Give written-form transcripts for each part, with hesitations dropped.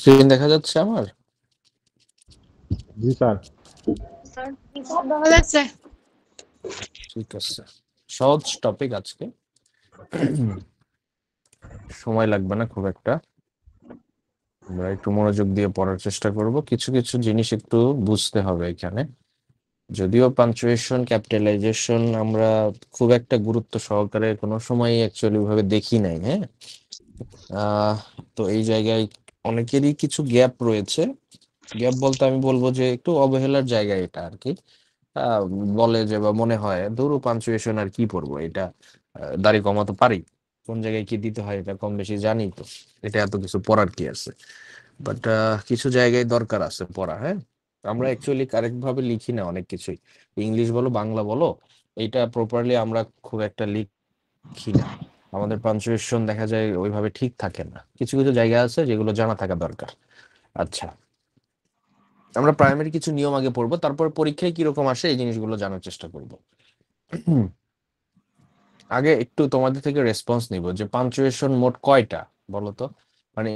Screen দেখা যাচ্ছে আমার? জি স্যার। দেখা যাচ্ছে। ঠিক আছে, সহজ টপিক আজকে। সময় লাগবে না খুব একটা, আমরা একটু মনোযোগ দিয়ে পড়ার চেষ্টা করব। কিছু কিছু জিনিস একটু বুঝতে হবে এখানে। যদিও পাঞ্চুয়েশন, ক্যাপিটালাইজেশন আমরা খুব একটা গুরুত্ব সহকারে কোনো সময় অ্যাকচুয়ালি ভাবে দেখি নাই, হ্যাঁ। আহ তো এই জায়গায় অনেকেরই কিছু গ্যাপ রয়েছে। গ্যাপ বলতে আমি বলবো যে একটু অবহেলার জায়গা এটা আর কি। আহ, বলে যে বা মনে হয় ধরু পাঞ্চুয়েশন আর কি পড়বো এটা, দাড়ি কমাতে পারি, কোন জায়গায় কি দিতে হয় এটা কম বেশি জানি, তো এটা এত কিছু পড়ার কি আছে। বাট কিছু জায়গায় দরকার আছে পড়া, হ্যাঁ। আমরা অ্যাকচুয়ালি কারেক্ট ভাবে লিখি না অনেক কিছুই, ইংলিশ বলো বাংলা বলো, এইটা প্রপারলি আমরা খুব একটা লিখি না। আমাদের পাঞ্চুয়েশন দেখা যায় ওইভাবে ঠিক থাকে না, কিছু কিছু জায়গা আছে যেগুলো জানা থাকা দরকার। আচ্ছা, আমরা প্রাইমারি কিছু নিয়ম আগে পড়বো, তারপর পরীক্ষায় কিরকম আসে এই জিনিসগুলো জানার চেষ্টা করব। আগে একটু তোমাদের থেকে রেসপন্স নিব যে পাঞ্চুয়েশন মোট কয়টা বলো তো। মানে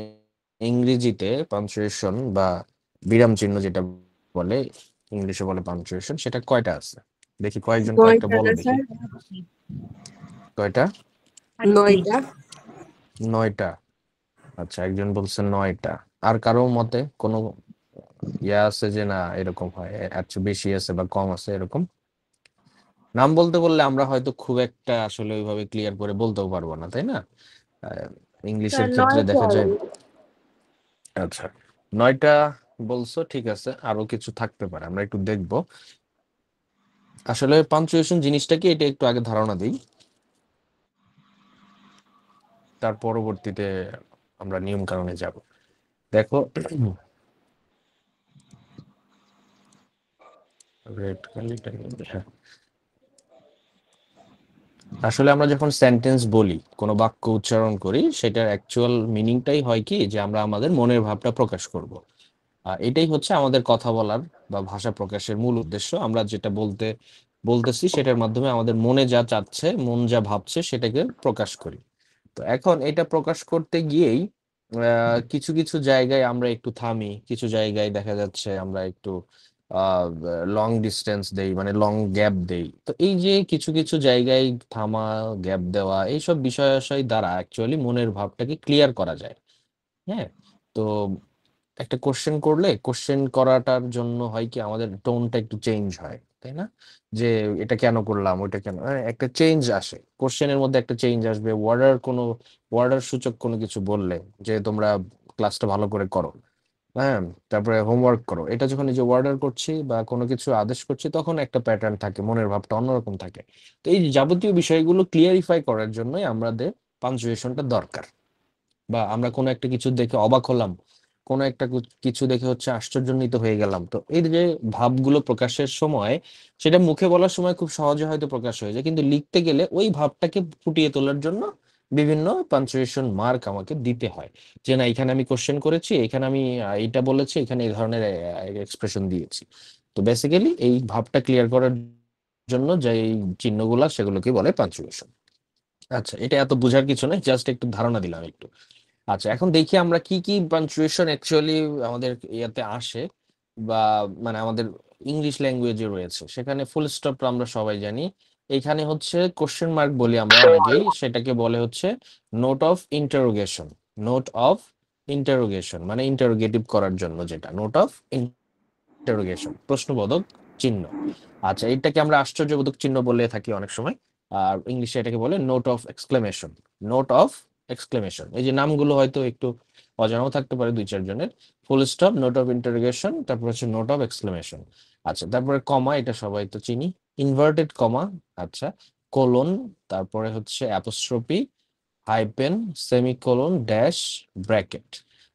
ইংরেজিতে পাঞ্চুয়েশন বা বিরাম চিহ্ন যেটা বলে, ইংলিশে বলে পাঞ্চুয়েশন, সেটা কয়টা আছে? দেখি কয়েকজন কয়েকটা বলো দেখি। কয়টা? 9টা। 9টা। আচ্ছা, একজন বলছে 9টা। আর কারো মতে কোনো ইয়া আছে যে না এরকম হয়, এর চেয়ে বেশি আছে বা কম আছে এরকম? নাম বলতে বললে আমরা হয়তো খুব একটা আসলে ওইভাবে ক্লিয়ার করে বলতেও পারবো না, তাই না? আহ, ইংলিশের ক্ষেত্রে দেখা যায়। আচ্ছা, 9টা বলছো, ঠিক আছে, আরো কিছু থাকতে পারে, আমরা একটু দেখবো। আসলে পাঞ্চুয়েশন জিনিসটা কি এটা একটু আগে ধারণা দিই, তার পরবর্তীতে আমরা নিয়ম কানুনে যাব। দেখো, রেড কালিটা, হ্যাঁ। আসলে আমরা যখন সেন্টেন্স বলি, কোনো বাক্য উচ্চারণ করি, সেটার অ্যাকচুয়াল মিনিংটাই হয় কি যে আমরা আমাদের মনের ভাবটা প্রকাশ করব। এটাই হচ্ছে আমাদের কথা বলার বা ভাষা প্রকাশের মূল উদ্দেশ্য। আমরা যেটা বলতেছি সেটার মাধ্যমে আমাদের মনে যা চাচ্ছে, মন যা ভাবছে সেটাকে প্রকাশ করি। তো এখন এটা প্রকাশ করতে গিয়েই কিছু কিছু জায়গায় আমরা একটু থামি, কিছু জায়গায় দেখা যাচ্ছে আমরা একটু লং ডিস্টেন্স দেই, মানে লং গ্যাপ দেই। তো এই যে কিছু কিছু জায়গায় থামা, গ্যাপ দেওয়া, এইসব বিষয় আশয় দ্বারা অ্যাকচুয়ালি মনের ভাবটাকে ক্লিয়ার করা যায়, হ্যাঁ। তো একটা কোশ্চেন করলে কোশ্চেন করাটার জন্য হয় কি আমাদের টোনটা একটু চেঞ্জ হয়, তাই না? যে এটা কেন করলাম, ওইটা কেন, একটা চেঞ্জ আসে, কোশ্চেনের মধ্যে একটা চেঞ্জ আসবে। ওয়ার্ডার সূচক কোনো কিছু বললে, যে তোমরা ক্লাসটা ভালো করে করো, হ্যাঁ, তারপরে হোমওয়ার্ক করো, এটা যখন এই যে ওয়ার্ডার করছি বা কোনো কিছু আদেশ করছি, তখন একটা প্যাটার্ন থাকে, মনের ভাবটা অন্যরকম থাকে। তো এই যাবতীয় বিষয়গুলো ক্লিয়ারিফাই করার জন্যই আমাদের পাঞ্চুয়েশনটা দরকার। বা আমরা কোনো একটা কিছু দেখে অবাক হলাম, কোনো একটা কিছু দেখে হচ্ছে আশ্চর্যান্বিত হয়ে গেলাম, তো এই যে ভাবগুলো প্রকাশের সময়, সেটা মুখে বলার সময় খুব সহজে হয়তো প্রকাশ হয়ে যায়, কিন্তু লিখতে গেলে ওই ভাবটাকে ফুটিয়ে তোলার জন্য বিভিন্ন পাঞ্চুয়েশন মার্ক আমাকে দিতে হয়। যে না, এখানে আমি কোশ্চেন করেছি, এখানে আমি এইটা বলেছি, এখানে এই ধরনের এক্সপ্রেশন দিয়েছি। তো বেসিক্যালি এই ভাবটা ক্লিয়ার করার জন্য যে এই চিহ্নগুলা, সেগুলোকে বলে পাঞ্চুয়েশন। আচ্ছা, এটা এত বোঝার কিছু নয়, জাস্ট একটু ধারণা দিলাম একটু। আচ্ছা, এখন দেখি আমরা কি কি পাঞ্চুয়েশন অ্যাকচুয়ালি আমাদের ইয়াতে আসে, বা মানে আমাদের ইংলিশ ল্যাঙ্গুয়েজে রয়েছে। সেখানে ফুল স্টপ আমরা সবাই জানি। এখানে হচ্ছে কোশ্চেন মার্ক বলি আমরা অনেকেই, সেটাকে বলে হচ্ছে note of interrogation. Note of interrogation মানে ইন্টারোগেটিভ করার জন্য, যেটা নোট অফ ইন্টারোগেশন, প্রশ্নবোধক চিহ্ন। আচ্ছা, এটাকে আমরা আশ্চর্যবোধক চিহ্ন বলে থাকি অনেক সময়। আর ইংলিশে এটাকে বলে note of exclamation. Note of exclamation, এই যে নামগুলো হয়তো একটু অজানাও থাকতে পারে দুই চারজনের। Full stop, note of interrogation, তারপর হচ্ছে নোট অফ এক্সক্লেমেশন। আচ্ছা, তারপরে কমা, এটা সবাই তো চিনি, ইনভার্টেড কমা। আচ্ছা, কোলন, তারপরে হচ্ছে অ্যাপোস্ট্রোফি, হাইপেন, সেমিকোলন, ড্যাশ, ব্র্যাকেট।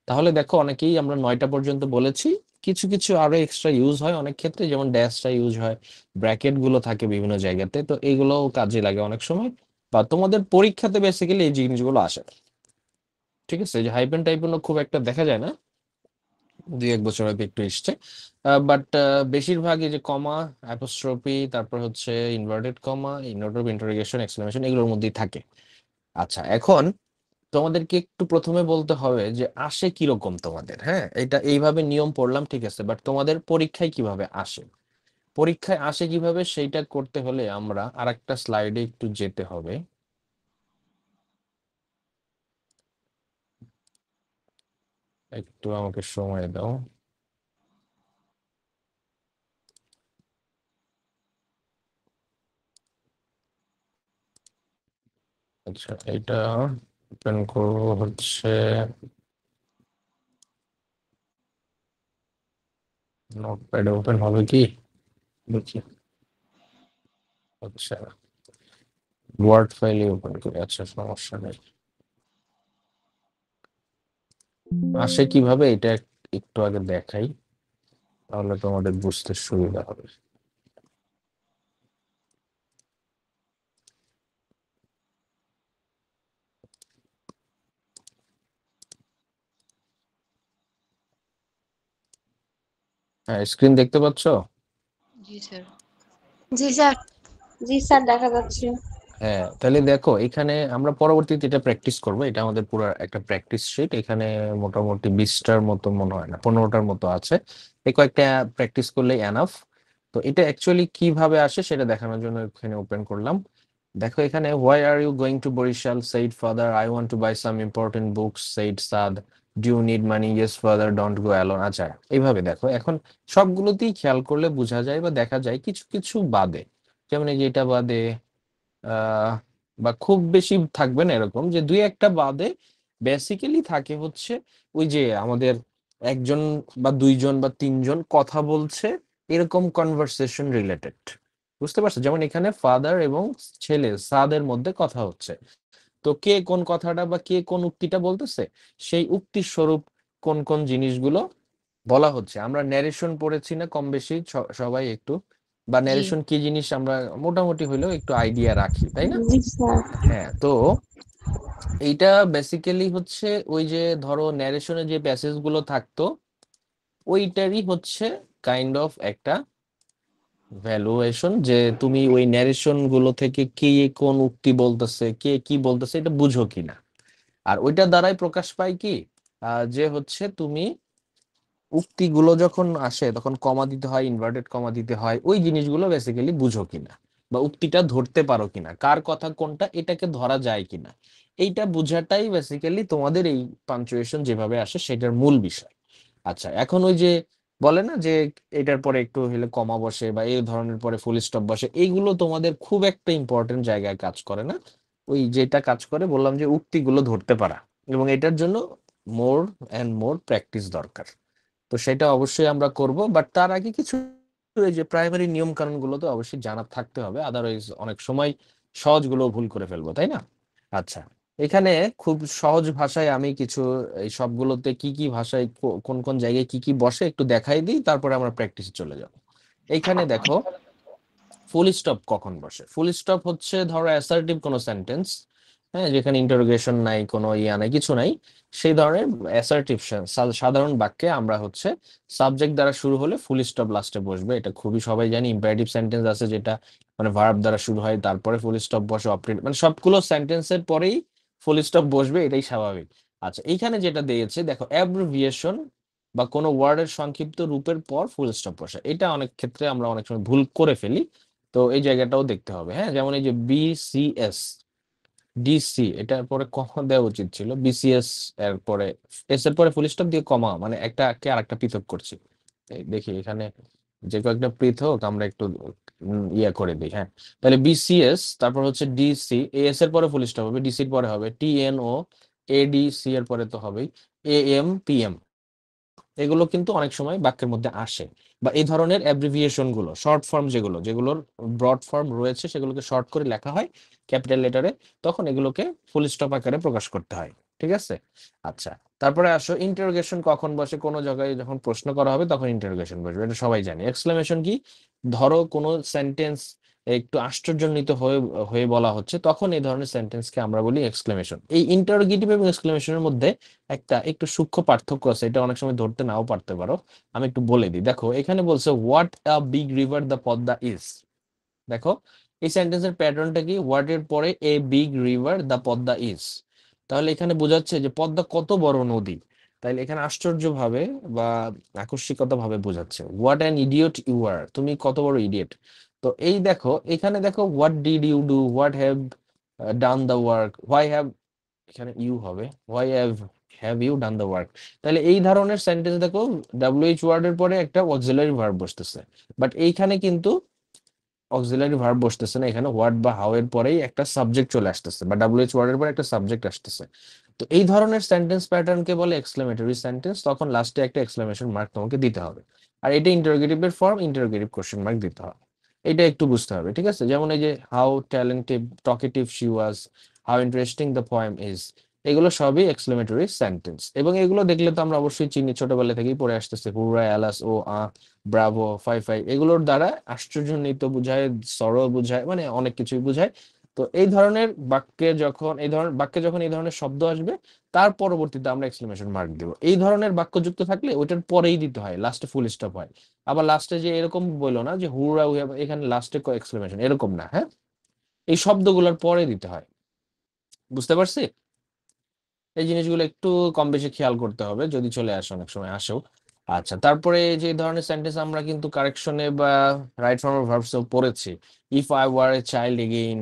তাহলে দেখো, অনেকেই আমরা 9টা পর্যন্ত বলেছি। কিছু কিছু আরো এক্সট্রা ইউজ হয় অনেক ক্ষেত্রে, যেমন ড্যাশটা ইউজ হয়, ব্র্যাকেট গুলো থাকে বিভিন্ন জায়গাতে, তো এগুলো কাজে লাগে অনেক সময়। বা তোমাদের পরীক্ষাতে বেসিক্যালি এই জিনিসগুলো আসে। ঠিক আছে, যে হাইপেন টাইপেন খুব একটা দেখা যায় না, 2-1 বছর হয়তো একটু এসছে। বাট বেশিরভাগ এই যে কমা, অ্যাপোস্ট্রোফি, তারপর হচ্ছে inverted comma, note of interrogation, exclamation, এগুলোর মধ্যেই থাকে। আচ্ছা, এখন তো তোমাদেরকে একটু প্রথমে বলতে হবে যে আসে কিরকম তোমাদের। হ্যাঁ, এটা এইভাবে নিয়ম পড়লাম, ঠিক আছে, বাট তোমাদের পরীক্ষায় কিভাবে আসে, পরীক্ষায় আসে কিভাবে সেইটা করতে হলে আমরা আরেকটা স্লাইডে একটু যেতে হবে। একটু আমাকে সময় দাও। আচ্ছা, এটা ওপেন করবো হচ্ছে নোটপ্যাডে, ওপেন হবে কি দেখি। আচ্ছা, ওয়ার্ড ফাইলে ওপেন করি, আচ্ছা সমস্যা নেই। আসে কিভাবে এটা একটু আগে দেখাই, তাহলে তোমাদের বুঝতে সুবিধা হবে। হ্যাঁ, স্ক্রিন দেখতে পাচ্ছ? জি স্যার। জি স্যার। জি স্যার, দেখা যাচ্ছে। হ্যাঁ, তাহলে দেখো এখানে আমরা পরবর্তীতে এটা প্র্যাকটিস করব। এটা আমাদের পুরো একটা প্র্যাকটিস শিট। এখানে মোটামুটি 20টার মতো, মনে হয় না 15টার মতো আছে। এই কয়েকটা প্র্যাকটিস করলেই এনাফ। তো এটা অ্যাকচুয়ালি কিভাবে আসে সেটা দেখানোর জন্য এখানে ওপেন করলাম। দেখো এখানে, why are you going to Barisal, said father, I want to buy some important books, said Saad, do you need money, yes father, don't go alone. আচ্ছা, এইভাবে দেখো এখন সবগুলোতেই খেয়াল করলে বোঝা যায় বা দেখা যায় কিছু কিছু বাদে, যেমন এই যে এটা বাদে, আহ বা খুব বেশি থাকবে না এরকম, যে দুই একটা বাদে বেসিক্যালি থাকে হচ্ছে ওই যে আমাদের একজন বা দুইজন বা তিনজন কথা বলছে, এরকম কনভারসেশন রিলেটেড। বুঝতে পারছো? যেমন এখানে ফাদার এবং ছেলে সাদের মধ্যে কথা হচ্ছে, তো কে কোন কথাটা বা কে কোন উক্তিটা বলতেছে, সেই উক্তির স্বরূপ কোন কোন জিনিসগুলো বলা হচ্ছে। আমরা ন্যারেশন পড়েছি না কম বেশি সবাই একটু, বা জি। ন্যারেশন কি জিনিস আমরা মোটামুটি হলেও একটু আইডিয়া রাখি, তাই না? জি স্যার। হ্যাঁ, তো এইটা বেসিক্যালি হচ্ছে ওই যে ধরো ন্যারেশনে যে প্যাসেজ গুলো থাকতো, ওইটারই হচ্ছে কাইন্ড অফ একটা ভ্যালুয়েশন, যে তুমি ওই ন্যারেশন গুলো থেকে কে কোন উক্তি বলতেছে, কে কি বলতেছে, এটা বুঝো কিনা। আর ওইটা দ্বারাই প্রকাশ পায় কি, যে হচ্ছে তুমি উক্তিগুলো যখন আসে তখন কমা দিতে হয়, ইনভার্টেড কমা দিতে হয়, ওই জিনিসগুলো বেসিক্যালি বুঝো কিনা, বা উক্তিটা ধরতে পারো কিনা, কার কথা কোনটা এটাকে ধরা যায় কিনা, এইটা বোঝাটাই বেসিক্যালি তোমাদের এই পাঞ্চুয়েশন যেভাবে আসে সেটার মূল বিষয়। আচ্ছা, এখন ওই যে বলে না যে এটার পরে একটু হলে কমা বসে বা এই ধরনের পরে ফুল স্টপ বসে, এইগুলো তোমাদের খুব একটা ইম্পর্টেন্ট জায়গায় কাজ করে না। ওই যেটা কাজ করে বললাম যে উক্তিগুলো ধরতে পারা, এবং এটার জন্য মোর অ্যান্ড মোর প্র্যাকটিস দরকার। তো সেটা অবশ্যই আমরা করব, বাট তার আগে কিছু এই যে প্রাইমারি নিয়ম কানুন গুলো তো অবশ্যই জানা থাকতে হবে, আদারওয়াইজ অনেক সময় সহজগুলো ভুল করে ফেলবো, তাই না? আচ্ছা, এখানে খুব সহজ ভাষায় আমি কিছু এই সবগুলোতে কি কি ভাষায় কোন কোন জায়গায় কি কি বসে একটু দেখাই দিই, তারপরে আমরা প্র্যাকটিসে চলে যাব। এইখানে দেখো, ফুল স্টপ কখন বসে। ফুল স্টপ হচ্ছে ধরো অ্যাসার্টিভ কোনো সেন্টেন্স, হ্যাঁ, যেখানে ইন্টারোগেশন নাই, কোনো ইয়া নাই, কিছু নাই, সেই ধরনের অ্যাসার্টিভ সাধারণ বাক্যে আমরা হচ্ছে সাবজেক্ট দ্বারা শুরু হলে ফুল স্টপ লাস্টে বসবে। এটা খুবই সবাই জানি। ইম্পারেটিভ সেন্টেন্স আছে যেটা মানে ভার্ব দ্বারা শুরু হয়, তারপরে ফুল স্টপ বসে, অপারেট মানে সবগুলো সেন্টেন্সের পরেই ফুল স্টপ বসবে, এটাই স্বাভাবিক। আচ্ছা, এইখানে যেটা দিয়েছে দেখো, অ্যাব্রিভিয়েশন বা কোনো ওয়ার্ডের সংক্ষিপ্ত রূপের পর ফুল স্টপ বসে, এটা অনেক ক্ষেত্রে আমরা অনেক সময় ভুল করে ফেলি। তো এই জায়গাটাও দেখতে হবে। হ্যাঁ, যেমন এই যে বিসিএস, ডিসি, এটার পরে কমা দেওয়া উচিত ছিল। বিসিএস এর পরে এস এর পরে ফুল স্টপ দিয়ে কমা, মানে একটাকে আর একটা পৃথক করছি। এই দেখি এখানে যে কয়েকটা পৃথক আমরা একটু ইয়ে করে দিই। হ্যাঁ, তাহলে বিসিএস, তারপর হচ্ছে ডিসি, এস এর পরে ফুল স্টপ হবে, ডিসির পরে হবে টিএনও, এডিসি এর পরে তো হবেই এএম পিএম। এগুলো কিন্তু অনেক সময় বাক্যের মধ্যে আসে, বা এই ধরনের অ্যাব্রিভিয়েশন গুলো, শর্ট ফর্ম যেগুলো, যেগুলোর ব্রড ফর্ম রয়েছে সেগুলোকে শর্ট করে লেখা হয় ক্যাপিটাল লেটারে, তখন এগুলোকে ফুল স্টপ আকারে প্রকাশ করতে হয়। ঠিক আছে? আচ্ছা, তারপরে আসো ইন্টারোগেশন কখন বসে। কোনো জায়গায় যখন প্রশ্ন করা হবে তখন ইন্টারোগেশন বসবে, এটা সবাই জানি। এক্সক্লেমেশন কি, ধরো কোনো সেন্টেন্স একটু আশ্চর্যান্বিত হয়ে হয়ে বলা হচ্ছে, তখন এই ধরনের সেন্টেন্সকে আমরা বলি এক্সক্লেমেশন। এই ইন্টারোগেটিভ এবং এক্সক্লেমেশনের মধ্যে একটা একটু সূক্ষ্ম পার্থক্য আছে, এটা অনেক সময় ধরতে নাও পারতে পারো। আমি একটু বলে দিই। দেখো এখানে বলছে what a big river the Padma is. দেখো এই সেন্টেন্সের প্যাটার্নটা কি, হোয়াট এর পরে a big river the Padma is. তাহলে এখানে বোঝাচ্ছে যে পদ্মা কত বড় নদী। তাইলে এখানে আশ্চর্যভাবে বা আকস্মিকতা ভাবে বোঝাচ্ছে what an idiot you are, তুমি কত বড় ইডিয়ট। তো এই দেখো এখানে দেখো what did you do, what have done the work, why have, এখানে ইউ হবে, why have you done the work. তাহলে এই ধরনের সেন্টেন্স দেখো ডাব্লিউএইচ ওয়ার্ডের পরে একটা অক্সিলারি ভার্ব বসতেছে, বাট এইখানে কিন্তু অক্সিলারি ভার্ব বসতেছে না, এখানে হোয়াট বা হাউ এর পরেই একটা সাবজেক্ট চলে আসতেছে, বা ডাব্লিউএইচ ওয়ার্ডের পরে একটা সাবজেক্ট আসতেছে। তো এই ধরনের সেন্টেন্স প্যাটার্নকে বলে এক্সক্লেমেটরি সেন্টেন্স, তখন লাস্টে একটা এক্সক্লেমেশন মার্ক তোমাকে দিতে হবে। আর এটা ইন্টারোগেটিভের ফর্ম, ইন্টারোগেটিভ কোশ্চেন মার্ক দিতে হবে। এটা একটু বুঝতে হবে, ঠিক আছে? যেমন এই যে how talented talkative she was, how interesting the poem is, এগুলো সবই এক্সক্লেমেটরি সেন্টেন্স। এবং এগুলো দেখলে তো আমরা অবশ্যই চিনি, ছোটবেলা থেকেই পড়ে আসতেছে, হুররা, অ্যালাস, ও, ব্রাভো, ফাই ফাই, এগুলোর দ্বারা আশ্চর্যান্বিত বোঝায়, সরো বোঝায়, মানে অনেক কিছুই বোঝায়। তো এই ধরনের বাক্যে যখন এই ধরনের শব্দ আসবে, তার পরবর্তীতে আমরা এক্সক্লেমেশন মার্ক দেবো। এই ধরনের বাক্য যুক্ত থাকলে ওইটার পরেই দিতে হয়, লাস্টে ফুল স্টপ হয়। আবার লাস্টে যে এরকম বললো না যে হুররা উই হ্যাভ, এখানে লাস্টে এক্সক্লেমেশন, এরকম না, হ্যাঁ, এই শব্দগুলোর পরে দিতে হয়। বুঝতে পারছি? এই জিনিসগুলো একটু কম বেশি খেয়াল করতে হবে, যদি চলে আসে, অনেক সময় আসেও। আচ্ছা, তারপরে যে ধরনের সেন্টেন্স আমরা কিন্তু কারেকশনে বা রাইট ফর্ম অফ ভার্বসও পড়েছি। If I were a child again,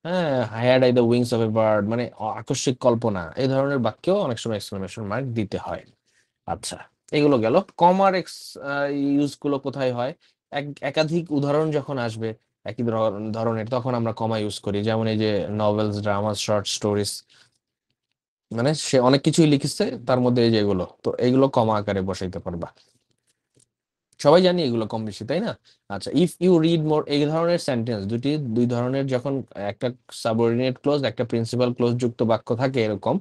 হ্যাঁ, had I the wings of a bird, মানে আকস্মিক কল্পনা, এই ধরনের বাক্যেও অনেক সময় এক্সক্লেমেশন মার্ক দিতে হয়। আচ্ছা, এগুলো গেল। কমার ইউজ গুলো কোথায় হয়? একাধিক উদাহরণ যখন আসবে একই ধরনের, তখন আমরা কমা ইউজ করি। যেমন এই যে নভেলস, ড্রামা, শর্ট স্টোরিজ, মানে সে অনেক কিছুই লিখেছে, তার মধ্যে এই যে এগুলো, তো এইগুলো কমা আকারে বসাইতে পারবা। সবাই জানি এগুলো কম বেশি, তাই না? আচ্ছা, ইফ ইউ রিড মোর, এই ধরনের সেন্টেন্স দুই ধরনের, যখন একটা সাবঅর্ডিনেট ক্লোজ একটা প্রিন্সিপাল ক্লোজ যুক্ত বাক্য থাকে এরকম,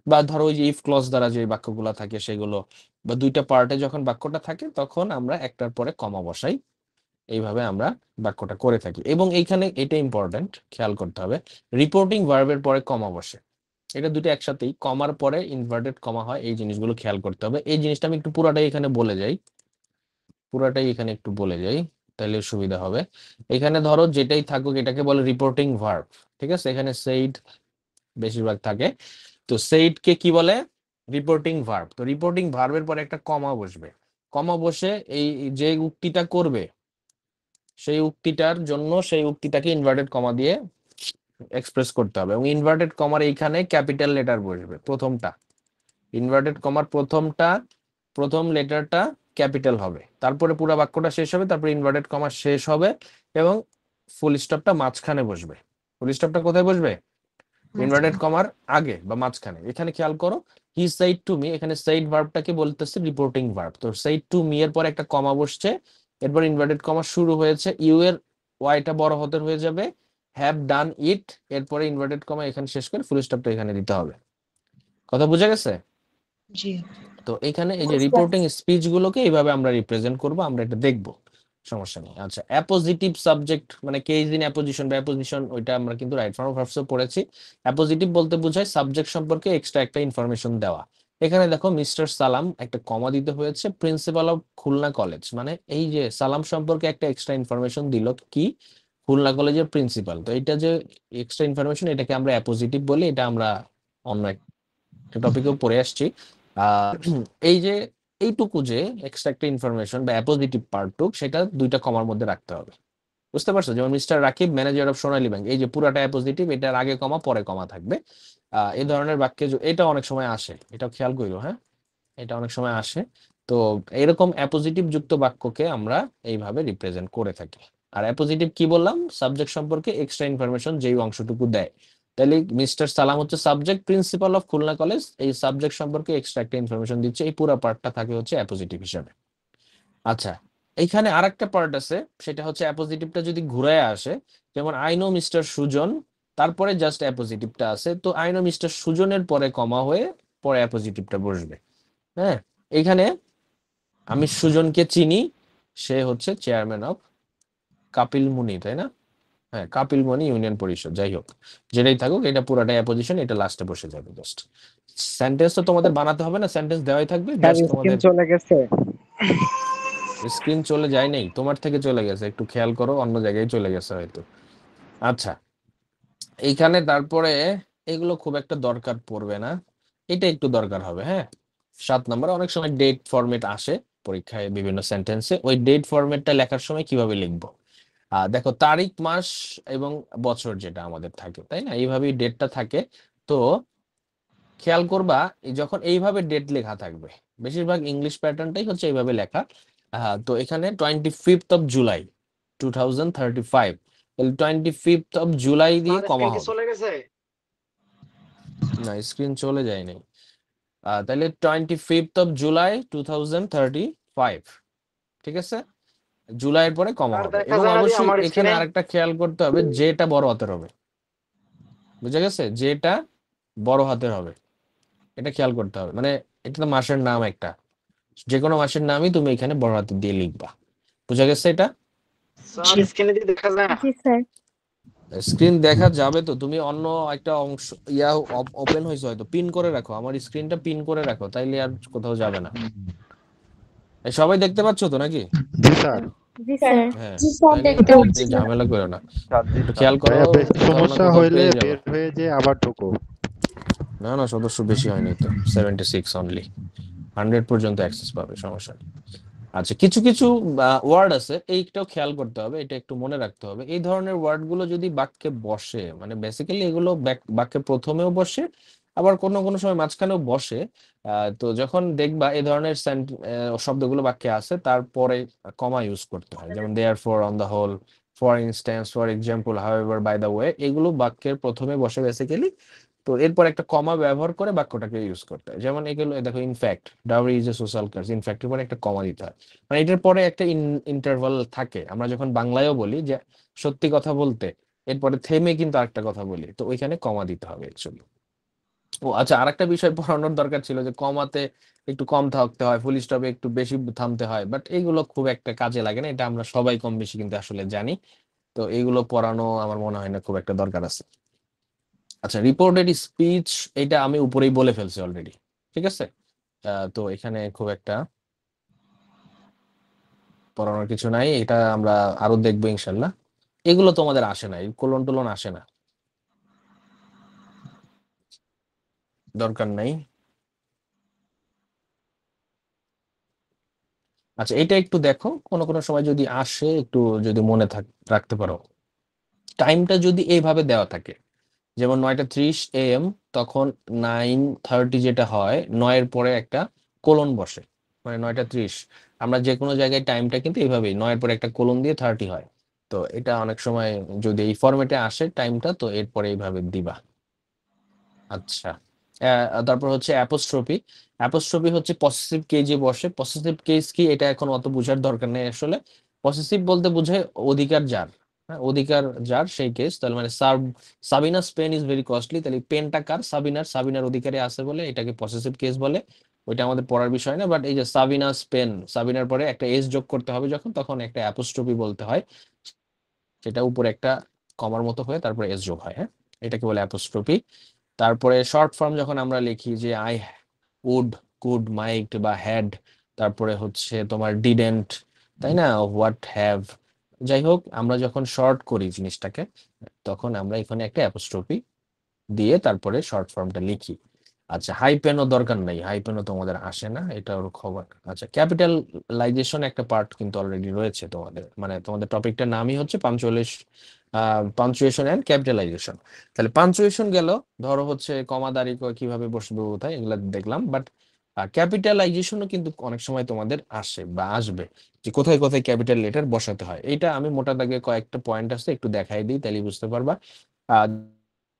বা ধরো ওই যে ইফ ক্লজ দ্বারা যে বাক্যগুলো থাকে সেগুলো, বা দুইটা পার্টে যখন বাক্যটা থাকে, তখন আমরা একটার পরে কমা বসাই। এইভাবে আমরা বাক্যটা করে থাকি। এবং এইখানে এটা ইম্পর্টেন্ট, খেয়াল করতে হবে, রিপোর্টিং ভার্বের পরে কমা বসে, এটা দুটো একসাথেই, কমার পরে ইনভার্টেড কমা হয়, এই জিনিসগুলো খেয়াল করতে হবে। এই জিনিসটা আমি একটু পুরাটাই এখানে একটু বলে যাই, তাহলে সুবিধা হবে। এখানে ধরো যেটাই থাকুক, এটাকে বলে রিপোর্টিং ভার্ব, ঠিক আছে? এখানে সেইড বেশিরভাগ থাকে, তো সেইড কে কি বলে? Reporting verb. তো রিপোর্টিং ভার্বের পরে একটা কমা বসবে, কমা বসে এই যে উক্তিটা করবে, সেই উক্তিটার জন্য সেই উক্তিটাকে ইনভার্টেড কমা দিয়ে এক্সপ্রেস করতে হবে। এবং ইনভার্টেড কমার এইখানে ক্যাপিটাল লেটার বসবে, প্রথমটা ইনভার্টেড কমার প্রথম লেটারটা ক্যাপিটাল হবে, তারপরে পুরো বাক্যটা শেষ হবে, তারপরে ইনভার্টেড কমা শেষ হবে, এবং ফুল স্টপটা মাঝখানে বসবে। ফুল স্টপটা কোথায় বসবে? ইনভার্টেড কমার আগে বা মাঝখানে। এখানে খেয়াল করো, হি সেইড টু মি, এখানে সেইড ভার্বটাকে বলতেছে রিপোর্টিং ভার্ব। তো সেইড টু মি এর পর একটা কমা বসছে, এরপর ইনভার্টেড কমা শুরু হয়েছে, ইউ এর ওয়াইটা বড় হাতের হয়ে যাবে, হ্যাভ ডান ইট, এরপরে ইনভার্টেড কমা এখানে শেষ করে ফুল স্টপটা এখানে দিতে হবে। কথা বুঝা গেছে? জি। তো এখানে এই যে রিপোর্টিং স্পিচ গুলোকে এইভাবে আমরা রিপ্রেজেন্ট করব, আমরা এটা দেখব, সমস্যা নেই। আচ্ছা, অ্যাপোজিটিভ সাবজেক্ট মানে কেস ইন অ্যাপোজিশন বা অ্যাপোজিশন, ওইটা আমরা কিন্তু রাইট ফর্ম অফ ভার্বস পড়েছি। অ্যাপোজিটিভ বলতে বোঝায় সাবজেক্ট সম্পর্কে এক্সট্রা একটা ইনফরমেশন দেওয়া। এখানে দেখো মিস্টার সালাম, একটা কমা দিতে হয়েছে, প্রিন্সিপাল অফ খুলনা কলেজ, মানে এই যে সালাম সম্পর্কে একটা এক্সট্রা ইনফরমেশন দিল, কি? খুলনা কলেজের প্রিন্সিপাল। তো এটা যে এক্সট্রা ইনফরমেশন, এটাকে আমরা অ্যাপোজিটিভ বলি, এটা আমরা অন্য একটা টপিকেও পড়ে আসছি। আহ এই যে এইটুকু যে এক্সট্রা একটা ইনফরমেশন বা অ্যাপোজিটিভ পার্টটুক, সেটা দুইটা কমার মধ্যে রাখতে হবে। বুঝতে পারছো? যেমন mister Rakib, manager of Sonali bank, এই যে পুরাটা অ্যাপোজিটিভ, এটার আগে কমা পরে কমা থাকবে। এই ধরনের বাক্যে এটা অনেক সময় আসে, এটাও খেয়াল করো, হ্যাঁ, এটা অনেক সময় আসে। তো এরকম অ্যাপোজিটিভ যুক্ত বাক্যকে আমরা এইভাবে রিপ্রেজেন্ট করে থাকি। আর অ্যাপোজিটিভ কি বললাম? সাবজেক্ট সম্পর্কে এক্সট্রা ইনফরমেশন যেই অংশটুকু দেয়। তাহলে মিস্টার সালাম হচ্ছে subject, principal of Khulna college এই সাবজেক্ট সম্পর্কে এক্সট্রা একটা ইনফরমেশন দিচ্ছে, এই পুরো পার্টটা থাকে হচ্ছে অ্যাপোজিটিভ হিসাবে। আচ্ছা, এইখানে আরেকটা পার্ট আছে, সেটা হচ্ছে অ্যাপোজিটিভটা যদি ঘুরায় আসে, যেমন আই নো মিস্টার সুজন, তারপরে জাস্ট অ্যাপোজিটিভটা আছে, তো আই নো মিস্টার সুজনের পরে কমা হয়ে পরে অ্যাপোজিটিভটা বসবে। হ্যাঁ, এখানে আমি সুজনকে চিনি, সে হচ্ছে চেয়ারম্যান অফ কাপিল মুনি, তাই না? হ্যাঁ, কাপিল মুনি ইউনিয়ন পরিষদ, যাই হোক, যেটাই থাকুক, এটা পুরাটাই অ্যাপোজিশন, এটা লাস্টে বসে যাবে। জাস্ট সেন্টেন্স তো তোমাদের বানাতে হবে না, সেন্টেন্স দেওয়াই থাকবে, স্যার জাস্ট স্ক্রিন তোমাদের। চলে গেছে। স্ক্রিন চলে যায় নাই, তোমার থেকে চলে গেছে, একটু খেয়াল করো, অন্য জায়গায় চলে গেছে হয়তো। আচ্ছা, এইখানে তারপরে এগুলো খুব একটা দরকার পড়বে না, এটা একটু দরকার হবে। হ্যাঁ, 7 নম্বর, অনেক সময় ডেট ফরম্যাট আসে পরীক্ষায় বিভিন্ন সেন্টেন্সে, ওই ডেট ফরম্যাটটা লেখার সময় কিভাবে লিখবো। দেখো, তারিখ, মাস এবং বছর যেটা আমাদের থাকে, তাই না, এইভাবেই ডেটটা থাকে। তো খেয়াল করবা, যখন এইভাবে ডেট লেখা থাকবে, বেশিরভাগ ইংলিশ প্যাটার্নটাই হচ্ছে এইভাবে লেখা। তো এখানে 25 জুলাই 2035, তাহলে 25 জুলাই দিয়ে স্যার কমা স্ক্রিন কি হবে। চলে গেছে? না, স্ক্রিন চলে যায়নি। তাহলে 25 জুলাই 2035, ঠিক আছে, জুলাইয়ের পরে কমা স্যার হবে। দেখা এবং যায় না যে অবশ্যই আমার এখানে স্ক্রিনে। আরেকটা খেয়াল করতে হবে, যেটা বড় হাতের হবে, বুঝা গেছে, যেটা বড় হাতের হবে, এটা খেয়াল করতে হবে। মানে এটা তো মাসের নাম একটা, যে কোনো মাসের নামই তুমি এখানে বড় হাতে দিয়ে লিখবা, বুঝা গেছে এটা। স্যার স্ক্রিনে দিয়ে দেখা যায় না। জি স্যার। স্ক্রিন দেখা যাবে তো, তুমি অন্য একটা অংশ ওপেন হয়েছে হয়তো, পিন করে রাখো, আমার স্ক্রিনটা পিন করে রাখো, তাইলে আর কোথাও যাবে না। সবাই দেখতে পাচ্ছ তো নাকি? জি স্যার। জি স্যার। হ্যাঁ, জি স্যার, তাইলে দেখতে পাচ্ছি। ঝামেলা করো না, জি একটু স্যার। খেয়াল করো, ভাইয়া বেশ কোথাও না সমস্যা কোথাও হইলে পেয়ে যাবা। বের হয়ে যে আবার ঢুকো। না না, সদস্য বেশি হয়নি তো, 76 অনলি, 100 পর্যন্ত অ্যাক্সেস পাবে, সমস্যা নেই। আচ্ছা, কিছু কিছু ওয়ার্ড আছে, এইটাও খেয়াল করতে হবে, এটা একটু মনে রাখতে হবে। এই ধরনের ওয়ার্ড গুলো যদি বাক্যে বসে, মানে বেসিক্যালি এগুলো বাক্যে প্রথমেও বসে, আবার কোনো কোনো সময় মাঝখানেও বসে। তো যখন দেখবা এই ধরনের শব্দগুলো বাক্যে আছে, তারপরে কমা ইউজ করতে হয়, যেমন therefore, on the whole, for instance, for example, however, by the way, এগুলো বাক্যের প্রথমে বসে বেসিক্যালি। তো এরপর একটা কমা ব্যবহার করে বাক্যটাকে ইউজ করতে হয়, যেমন এগুলো দেখো, in fact, dowry is a social কাজ, ইনফ্যাক্টের পরে একটা কমা দিতে হয়, মানে এটার পরে একটা ইন্টারভাল থাকে। আমরা যখন বাংলায়ও বলি যে সত্যি কথা বলতে, এরপরে থেমে কিন্তু আরেকটা কথা বলি, তো ওইখানে কমা দিতে হবে অ্যাকচুয়ালি। ও আচ্ছা, আরেকটা বিষয় পড়ানোর দরকার ছিল, যে কমাতে একটু কম থাকতে হয়, ফুল স্টপে একটু বেশি থামতে হয়, বাট এইগুলো খুব একটা কাজে লাগে না, এটা আমরা সবাই কম বেশি কিন্তু আসলে জানি। তো এইগুলো পড়ানো আমার মনে হয় না খুব একটা দরকার আছে। আচ্ছা, রিপোর্টেড স্পিচ, এটা আমি উপরেই বলে ফেলছি অলরেডি, ঠিক আছে। তো এখানে খুব একটা পড়ানোর কিছু নাই, এটা আমরা আরো দেখবো ইনশাল্লাহ। এগুলো তোমাদের আসে না, এই কোলন টোলন আসে না, দরকার নাই। আচ্ছা, এটা একটু দেখো, কোনো কোনো সময় যদি আসে, একটু যদি মনে রাখতে পারো, টাইমটা যদি এইভাবে দেওয়া থাকে, যেমন 9:30 AM, তখন 9:30 যেটা হয়, 9-এর পরে একটা কোলন বসে, মানে 9:30। আমরা যে কোনো জায়গায় টাইমটা কিন্তু এইভাবেই 9-এর পরে একটা কোলন দিয়ে 30 হয়। তো এটা অনেক সময় যদি এই ফরম্যাটে আসে টাইমটা, তো এরপরে এইভাবে দিবা। আচ্ছা, তারপর হচ্ছে অ্যাপোস্ট্রফি। অ্যাপোস্ট্রফি হচ্ছে পসেসিভ কেজে বসে। পসেসিভ কেস কি, এটা এখন অত বোঝার দরকার নেই আসলে। পসেসিভ বলতে বোঝায় অধিকার যার, হ্যাঁ, অধিকার যার সেই কেস। তাহলে মানে Sabina's pen is very costly, তাহলে পেনটা কার, সাবিনার অধিকারে আছে বলে এটাকে পসেসিভ কেস বলে। ওইটা আমাদের পড়ার বিষয় না, বাট এই যে সাবিনাস পেন, সাবিনার পরে একটা এস যোগ করতে হবে যখন, তখন একটা অ্যাপোস্ট্রফি বলতে হয়, সেটা উপরে একটা কমার মতো হয়ে তারপরে এস যোগ হয়। হ্যাঁ, এটাকে বলে অ্যাপোস্ট্রফি। তারপরে শর্ট ফর্ম যখন আমরা লিখি, যে আই উড, কুড, মাইট বা হ্যাড, তারপরে হচ্ছে তোমার ডিডেন্ট, তাই না, হোয়াট হ্যাভ, যাই হোক, আমরা যখন শর্ট করি জিনিসটাকে, তখন আমরা এখানে একটা অ্যাপোস্ট্রফি দিয়ে তারপরে শর্ট ফর্মটা লিখি। আচ্ছা, হাইপেনও দরকার নাই, হাইপেনও তোমাদের আসে না, এটা ওর খবর। আচ্ছা, ক্যাপিটালাইজেশন একটা পার্ট কিন্তু অলরেডি রয়েছে তোমাদের, মানে তোমাদের টপিকটার নামই হচ্ছে পাঞ্চুয়েশন এন্ড ক্যাপিটালাইজেশন। তাহলে পাঞ্চুয়েশন গেল, ধরো হচ্ছে কমা দাঁড়ি কিভাবে বসবে কোথায়, এগুলা দেখলাম, বাট ক্যাপিটালাইজেশনও কিন্তু অনেক সময় তোমাদের আসে বা আসবে, যে কোথায় কোথায় ক্যাপিটাল লেটার বসাতে হয়। এটা আমি মোটা দাগে কয়েকটা পয়েন্ট আছে, একটু দেখাই দিই, তাহলে বুঝতে পারবা। আহ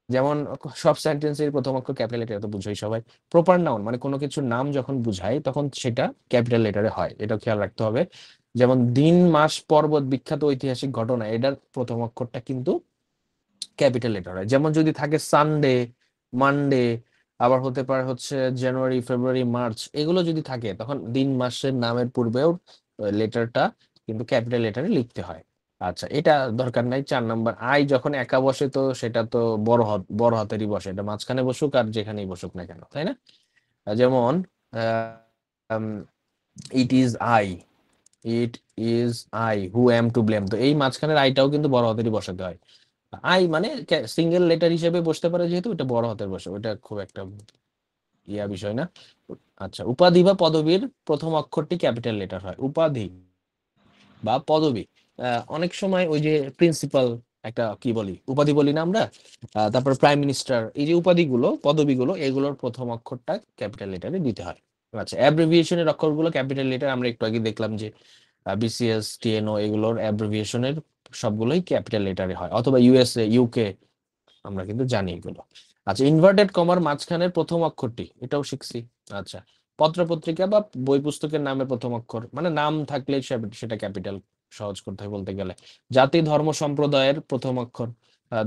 যেমন সব সেন্টেন্সের প্রথম অক্ষর ক্যাপিটাল লেটার, তো বুঝোই সবাই। প্রপার নাউন মানে কোনো কিছুর নাম যখন বুঝাই, তখন সেটা ক্যাপিটাল লেটারে হয়, এটা খেয়াল রাখতে হবে। যেমন দিন, মাস, পর্বত, বিখ্যাত ঐতিহাসিক ঘটনা, এটার প্রথম অক্ষরটা কিন্তু ক্যাপিটাল লেটার হয়। যেমন যদি থাকে সানডে, মানডে, আবার হতে পারে হচ্ছে জানুয়ারি, ফেব্রুয়ারি, মার্চ, এগুলো যদি থাকে, তখন দিন মাসের নামের পূর্বেও লেটারটা কিন্তু ক্যাপিটাল লেটারে লিখতে হয়। আচ্ছা, এটা দরকার নাই। 4 নম্বর, আই যখন একা বসে, তো সেটা তো বড় হাতেরই বসে, এটা মাঝখানে বসুক আর যেখানেই বসুক না কেন, তাই না। যেমন it is I, it is I who am to blame, তো এই মাঝখানের আইটাও কিন্তু বড় হাতেরই বসাতে হয়। আই মানে সিঙ্গেল লেটার হিসেবে বসতে পারে, যেহেতু এটা বড় হাতের বসে, ওটা খুব একটা বিষয় না। আচ্ছা, উপাধি বা পদবীর প্রথম অক্ষরটি ক্যাপিটাল লেটার হয়। উপাধি বা পদবী, অনেক সময় ওই যে প্রিন্সিপাল, একটা কি বলি, উপাধি বলি না আমরা, তারপর প্রাইম মিনিস্টার, এই যে উপাধিগুলো পদবীগুলো, এগুলোর প্রথম অক্ষরটা ক্যাপিটাল লেটারে দিতে হয়। আচ্ছা, অ্যাব্রিভিয়েশনের অক্ষরগুলো ক্যাপিটাল লেটার, আমরা একটু আগে দেখলাম যে বিসিএস, টিএনও, এগুলোর অ্যাব্রিভিয়েশনের সবগুলোই ক্যাপিটাল লেটারে হয়, অথবা ইউএসএ, ইউকে, আমরা কিন্তু জানি এগুলো। আচ্ছা, ইনভার্টেড কমার মাঝখানের প্রথম অক্ষরটি, এটাও শিখছি। আচ্ছা, পত্র পত্রিকা বা বই পুস্তকের নামের প্রথম অক্ষর, মানে নাম থাকলে সেটা ক্যাপিটাল, সহজ করতে হয় বলতে গেলে। জাতি ধর্ম সম্প্রদায়ের প্রথম অক্ষর,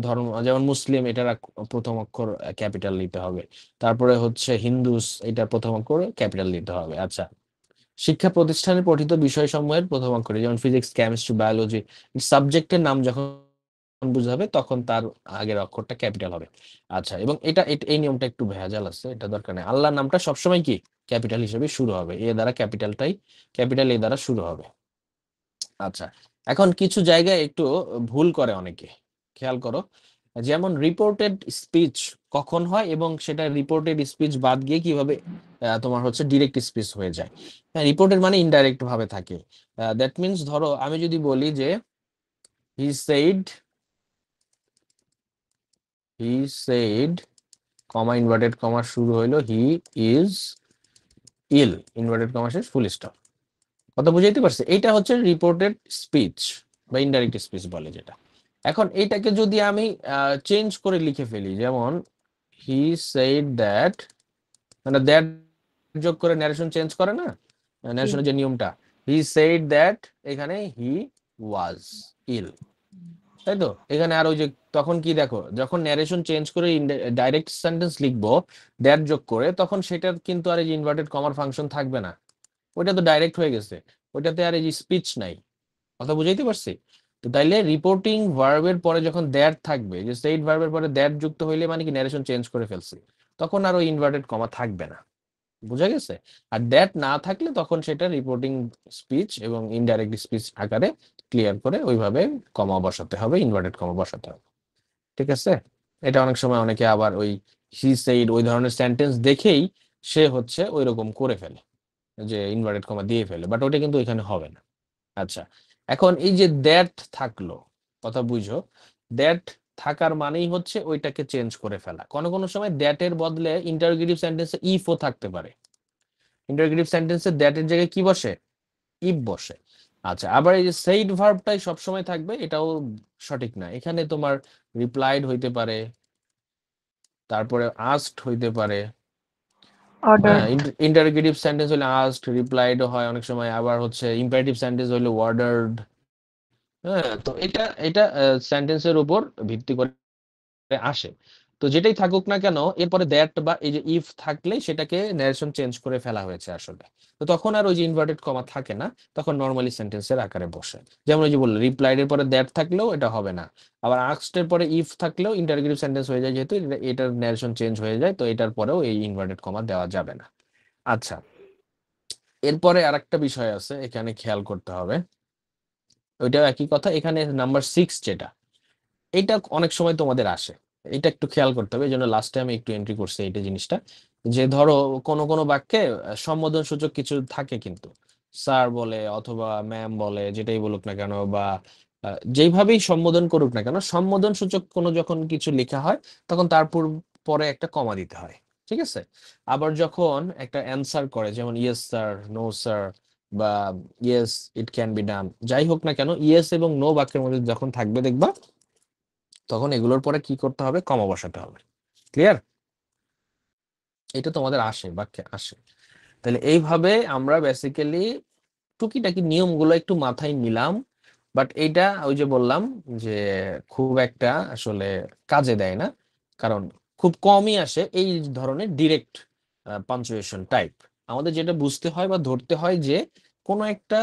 ধর্ম যেমন মুসলিম, এটার প্রথম অক্ষর ক্যাপিটাল নিতে হবে। তারপরে হচ্ছে হিন্দুস, এটার প্রথম অক্ষর ক্যাপিটাল নিতে হবে। আচ্ছা, শিক্ষা প্রতিষ্ঠানে পঠিত বিষয়সমূহের প্রথম অক্ষর, যেমন ফিজিক্স, কেমিস্ট্রি, বায়োলজি, সাবজেক্টের নাম যখন বুঝাবে তখন তার আগের অক্ষরটা ক্যাপিটাল হবে। আচ্ছা, এবং এই নিয়মটা একটু ভেজাল আছে, এটা দরকার নেই। আল্লাহর নামটা সবসময় কি ক্যাপিটাল হিসেবে শুরু হবে, এ দ্বারা ক্যাপিটালটাই, ক্যাপিটাল এ দ্বারা শুরু হবে। আচ্ছা, এখন কিছু জায়গায় একটু ভুল করে অনেকে, খেয়াল করো। যেমন রিপোর্টেড স্পিচ কখন হয়, এবং সেটা রিপোর্টেড স্পিচ বাদ গিয়ে কিভাবে তোমার হচ্ছে ডিরেক্ট স্পিচ হয়ে যায়। রিপোর্টেড মানে ইনডাইরেক্ট ভাবে থাকে। দ্যাট মিনস, ধরো আমি যদি বলি যে he said, he said, comma inverted comma শুরু হইলো, he is ill, inverted comma শেষ, ফুল স্টপ। কথা বুঝাইতে পারছে? এটা হচ্ছে রিপোর্টেড স্পিচ বা ইনডাইরেক্ট স্পিচ বলে যেটা। এখন এইটাকে যদি আমি চেঞ্জ করে লিখে ফেলি, যেমন হি সেইড দ্যাট, মানে দ্যাট যোগ করে ন্যারেশন চেঞ্জ করে না, জি ন্যারেশনের যে নিয়মটা, হি সেইড দ্যাট, এখানে হি ওয়াজ ইল, তাই তো? এখানে আর ওই যে, তখন কি দেখো, যখন ন্যারেশন চেঞ্জ করে ডাইরেক্ট সেন্টেন্স লিখবো দ্যাট যোগ করে, তখন সেটার কিন্তু আর এই যে ইনভার্টেড কমার ফাংশন থাকবে না, ওইটা তো ডাইরেক্ট হয়ে গেছে, ওইটাতে আর এই যে স্পিচ নাই। কথা বুঝাইতে পারছি? তো তাইলে রিপোর্টিং ভার্বের পরে যখন দ্যাট থাকবে, যে সেইড ভার্বের পরে দ্যাট যুক্ত হইলে মানে কি ন্যারেশন চেঞ্জ করে ফেলছি, তখন আর ওই ইনভার্টেড কমা থাকবে না। বুঝা গেছে? আর দ্যাট না থাকলে তখন সেটা রিপোর্টিং স্পিচ এবং ইনডাইরেক্ট স্পিচ আকারে ক্লিয়ার করে ওইভাবে কমা বসাতে হবে, ইনভার্টেড কমা বসাতে হবে। ঠিক আছে? এটা অনেক সময় অনেকে আবার ওই হি সেইড ওই ধরনের সেন্টেন্স দেখেই সে হচ্ছে ওই রকম করে ফেলে, যে ইনভার্টেড কমা দিয়ে ফেলে, বাট ওইটা কিন্তু এখানে হবে না। আচ্ছা, এখন এই যে দ্যাট থাকলো, কথা বুঝো, দ্যাট থাকার মানেই হচ্ছে ওইটাকে চেঞ্জ করে ফেলা। কোনো কোনো সময় দ্যাট এর বদলে ইন্টারোগেটিভ সেন্টেন্সে ইফও থাকতে পারে। ইন্টারোগেটিভ সেন্টেন্সে দ্যাট এর জায়গায় কি বসে? ইফ বসে। আচ্ছা, আবার এই যে সেইড ভার্বটাই সবসময় থাকবে, এটাও সঠিক না। এখানে তোমার রিপ্লাইড হইতে পারে, তারপরে আস্কড হইতে পারে। হ্যাঁ, অর্ডার ইন্টারোগেটিভ সেন্টেন্স হলে আস্কড, রিপ্লাইডও হয় অনেক সময়, আবার হচ্ছে ইম্পারেটিভ সেন্টেন্স হলে ওয়ার্ডার্ড। হ্যাঁ, তো এটা এটা সেন্টেন্সের উপর ভিত্তি করে আসে। তো যেটাই থাকুক না কেন, এরপরে দ্যাট বা এই যে ইফ থাকলে সেটাকে ন্যারেশন চেঞ্জ করে ফেলা হয়েছে আসলে। তো তখন আর ওই যে ইনভার্টেড কমা থাকে না, তখন নর্মালি সেন্টেন্সের আকারে বসে। যেমন ওই যে বললো, রিপ্লাইড এর পরে দ্যাট থাকলেও এটা হবে না, আবার আস্কড এর পরে ইফ থাকলেও ইন্টারোগেটিভ সেন্টেন্স হয়ে যায়, যেহেতু এটার ন্যারেশন চেঞ্জ হয়ে যায়, তো এটার পরেও এই ইনভার্টেড কমা দেওয়া যাবে না। আচ্ছা, এরপরে আরেকটা বিষয় আছে এখানে খেয়াল করতে হবে, ওইটাও একই কথা। এখানে নাম্বার 6 যেটা, এটা অনেক সময় তোমাদের আসে, এটা একটু খেয়াল করতে হবে। এই জন্য লাস্ট টাইম একটু এন্ট্রি করছে এইটা জিনিসটা, যে ধরো কোনো কোনো বাক্যে সম্বোধন সূচক কিছু থাকে, কিন্তু স্যার বলে অথবা ম্যাম বলে, যেটাই বলুক না কেন, বা যেইভাবেই সম্বোধন করুক না কেন, সম্বোধন সূচক কোনো যখন কিছু লেখা হয়, তখন তার পরে একটা কমা দিতে হয়। ঠিক আছে? আবার যখন একটা অ্যান্সার করে, যেমন ইয়েস স্যার, নো স্যার, বা yes it can be done, যাই হোক না কেন, ইয়েস এবং নো বাক্যের মধ্যে যখন থাকবে দেখবা, তখন এগুলোর পরে কি করতে হবে? কমা বসাতে হবে। ক্লিয়ার? এটা তোমাদের আসে, বাক্যে আসে। তাহলে এইভাবে আমরা বেসিক্যালি টুকিটাকি নিয়মগুলো একটু মাথায় নিলাম, বাট এইটা ওই যে বললাম যে খুব একটা আসলে কাজে দেয় না, কারণ খুব কমই আসে এই ধরনের ডিরেক্ট পাঞ্চুয়েশন টাইপ। আমাদের যেটা বুঝতে হয় বা ধরতে হয় যে কোনো একটা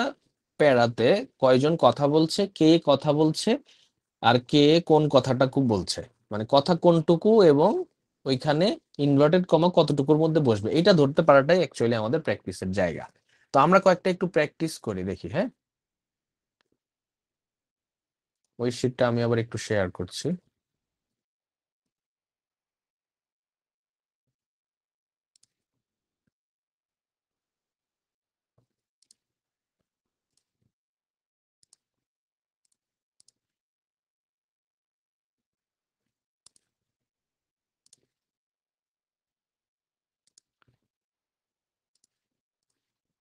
প্যারাতে কয়জন কথা বলছে, কে কথা বলছে, আর কে কোন কথাটাকু বলছে, মানে কথা কোনটুকু, এবং ওইখানে ইনভার্টেড কমা কতটুকুর মধ্যে বসবে, এটা ধরতে পারাটাই অ্যাকচুয়ালি আমাদের প্র্যাকটিসের জায়গা। তো আমরা কয়েকটা একটু প্র্যাকটিস করি দেখি, হ্যাঁ? ওই শিটটা আমি আবার একটু শেয়ার করছি।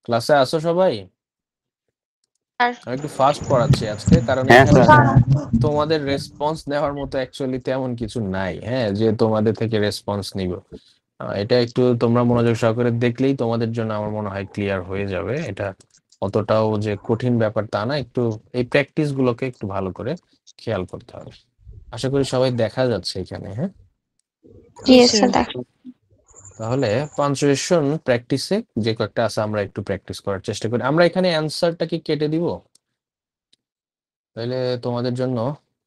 ক্লাসে আসো সবাই? স্যার আমি একটু ফাস্ট পড়াচ্ছি আজকে, কারণ হ্যাঁ এখানে স্যার। তোমাদের রেসপন্স নেওয়ার মতো অ্যাকচুয়ালি তেমন কিছু নাই, হ্যাঁ, যে তোমাদের থেকে রেসপন্স নিব। এটা একটু তোমরা মনোযোগ সহকারে দেখলেই তোমাদের জন্য আমার মনে হয় ক্লিয়ার হয়ে যাবে। এটা অতটাও যে কঠিন ব্যাপার তা না, একটু এই প্র্যাকটিস গুলোকে একটু ভালো করে খেয়াল করতে হবে। আশা করি সবাই দেখা যাচ্ছে এখানে, হ্যাঁ। জি Yes, স্যার sir. দেখ তাহলে পাঞ্চুয়েশন প্র্যাকটিসে যে কয়েকটা আছে আমরা একটু প্র্যাকটিস করার চেষ্টা করি। আমরা এখানে অ্যান্সারটাকে কেটে দিব তাহলে তোমাদের জন্য।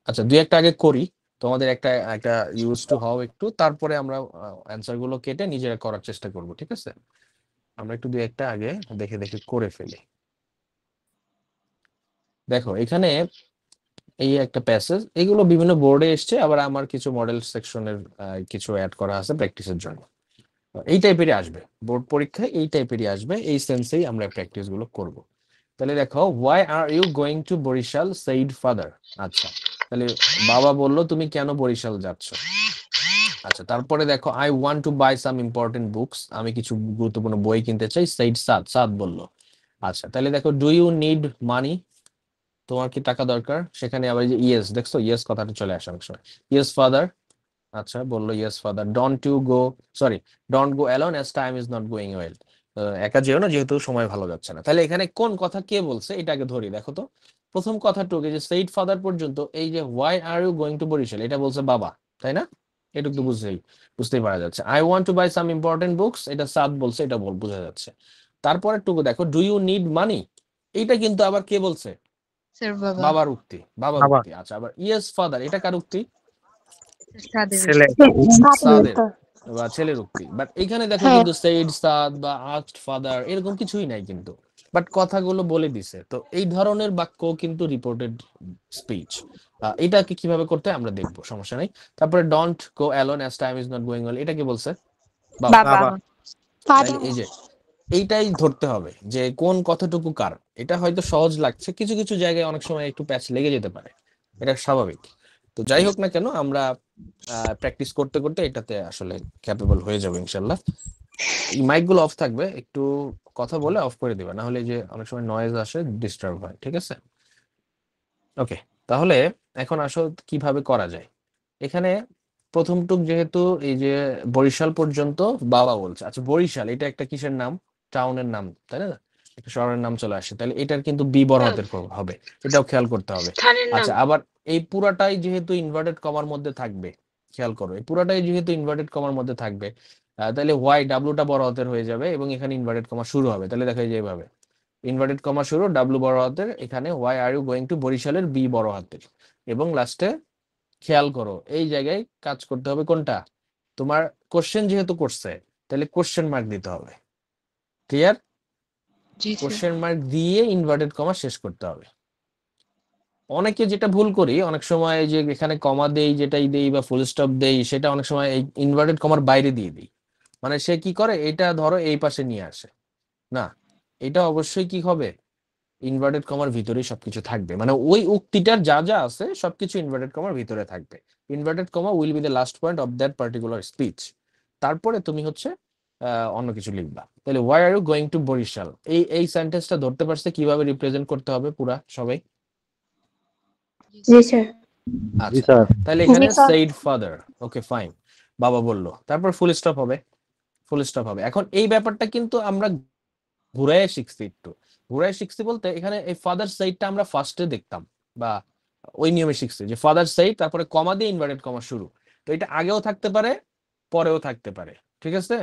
আচ্ছা, দুই একটা আগে করি, তোমাদের একটা একটা ইউজ টু হও একটু, তারপরে আমরা অ্যান্সার গুলো কেটে নিজেরা করার চেষ্টা করব, ঠিক আছে? আমরা একটু দুই একটা আগে দেখে দেখে করে ফেলি। দেখো এখানে এই একটা প্যাসেজ, এগুলো বিভিন্ন বোর্ডে এসছে, আবার আমার কিছু মডেল সেকশনের কিছু অ্যাড করা আছে প্র্যাকটিসের জন্য। এই টাইপেরই আসবে বোর্ড পরীক্ষায়, এই টাইপেরই আসবে, এই সেন্সেই আমরা প্র্যাকটিস গুলো করব। তাহলে দেখো, why are you going to Barisal said father. আচ্ছা, তাহলে বাবা বলল তুমি কেন বরিশাল যাচ্ছ। আচ্ছা, তারপরে দেখো, I want to buy some important books, আমি কিছু গুরুত্বপূর্ণ বই কিনতে চাই, সেইড সাদ, সাদ বলল। আচ্ছা, তাহলে দেখো, ডু ইউ নিড মানি, তোমার কি টাকা দরকার, সেখানে আবার যে ইয়েস, দেখছো ইয়েস কথাটা চলে আসে অনেক সময়, ইয়েস ফাদার। আচ্ছা, বললো yes father. Don't you go, sorry, don't go alone as time is not going well, একা যেও না যেহেতু সময় ভালো যাচ্ছে না। তাহলে এখানে কোন কথা কে বলছে এটা আগে ধরি, দেখো তো। প্রথম কথাটুকু যে সেইড ফাদার পর্যন্ত, এই যে why are you going to Barisal, এটা বলছে বাবা, তাই না? এটুকু তো বুঝতেই পারা যাচ্ছে। I want to buy some important books, এটা সাদ বলছে, এটা বোঝা যাচ্ছে। তারপরে টুকু দেখো, ডু ইউ নিড মানি, এইটা কিন্তু আবার কে বলছে? Sir, Baba. বাবার উক্তি, বাবার বাবা। উক্তি। আচ্ছা, আবার ইয়েস ফাদার, এটা কার উক্তি? Sadir. ছেলে। সাদের বা ছেলের উক্তি। বাট এখানে দেখো হ্যাঁ কিন্তু সেইড সাদ বা আস্কড ফাদার এরকম কিছুই নাই কিন্তু, বাট কথাগুলো বলে দিছে। তো এই ধরনের বাক্য কিন্তু রিপোর্টেড স্পিচ। এটাকে কিভাবে করতে হয় আমরা দেখবো, সমস্যা নাই। তারপরে don't go alone as time is not going well, এটা কি বলছে? বাবা। বাবা বাবা। তাইলে এই যে এইটাই ধরতে হবে যে কোন কতটুকু কার। এটা হয়তো সহজ লাগছে, কিছু কিছু জায়গায় অনেক সময় একটু প্যাচ লেগে যেতে পারে, এটা স্বাভাবিক। তো যাই হোক না কেন, আমরা প্র্যাকটিস করতে করতে এটাতে আসলে ক্যাপেবল হয়ে যাবে ইনশাল্লাহ। এই মাইক গুলো অফ থাকবে, একটু কথা বলে অফ করে দিবে, না হলে যে অনেক সময় নয়েজ আসে, ডিস্টার্ব হয়, ঠিক আছে? ওকে, তাহলে এখন আসো কিভাবে করা যায়। এখানে প্রথমটুক যেহেতু এই যে বরিশাল পর্যন্ত বাবা বলছে, আচ্ছা বরিশাল এটা একটা কিসের নাম? টাউনের নাম, তাই না? একটা শহরের নাম চলে আসে, তাহলে এটার কিন্তু বি বড় হাতের হবে, এটাও খেয়াল করতে হবে। স্থানের নাম আচ্ছা, আবার এই পুরাটাই যেহেতু ইনভার্টেড কমার মধ্যে থাকবে, খেয়াল করো, এই পুরাটাই যেহেতু ইনভার্টেড কমার মধ্যে থাকবে, তাহলে হোয়াই ডাব্লুটা বড় হাতের হয়ে যাবে এবং এখানে ইনভার্টেড কমা শুরু হবে। তাহলে দেখা যায় এইভাবে, ইনভার্টেড কমা শুরু, ডাব্লু বড় হাতের, এখানে why are you going to বরিশালের বি বড় হাতের, এবং লাস্টে খেয়াল করো এই জায়গায় কাজ করতে হবে কোনটা? তোমার কোশ্চেন যেহেতু করছে, তাহলে কোশ্চেন মার্ক দিতে হবে। Clear? Ji, sir. Question mark দিয়ে ইনভার্টেড কমা শেষ করতে হবে। অনেকে যেটা ভুল করি, অনেক সময় যে এখানে কমা দেই, যেটাই দেই বা ফুল স্টপ দেই, সেটা অনেক সময় এই ইনভার্টেড কমার বাইরে দিয়ে দিই। মানে সে কি করে, এটা ধরো এই পাশে নিয়ে আসে, না, এটা অবশ্যই কি হবে, ইনভার্টেড কমার ভিতরেই সবকিছু থাকবে, মানে ওই উক্তিটার যা যা আছে সবকিছু ইনভার্টেড কমার ভিতরে থাকবে। Inverted comma will be the last point of that particular speech. তারপরে তুমি হচ্ছে অন্য কিছু লিখবা। তাহলে why are you going to Barisal, এই সেন্টেন্সটা ধরতে পারছে কিভাবে রিপ্রেজেন্ট করতে হবে পুরা সবাই? জি স্যার জি আচ্ছা, স্যার। তাহলে এখানে জি sir said father, okay fine, বাবা বললো, তারপর ফুল স্টপ হবে, ফুল স্টপ হবে। এখন এই ব্যাপারটা কিন্তু আমরা ঘুরায় শিখছি, একটু ঘুরায় শিখছি বলতে এখানে এই ফাদার সাইডটা আমরা ফার্স্টে দেখতাম, বা ওই নিয়মে শিখছি যে ফাদার সাইড তারপরে কমা দিয়ে ইনভার্টেড কমা শুরু। তো এটা আগেও থাকতে পারে, পরেও থাকতে পারে, ঠিক আছে?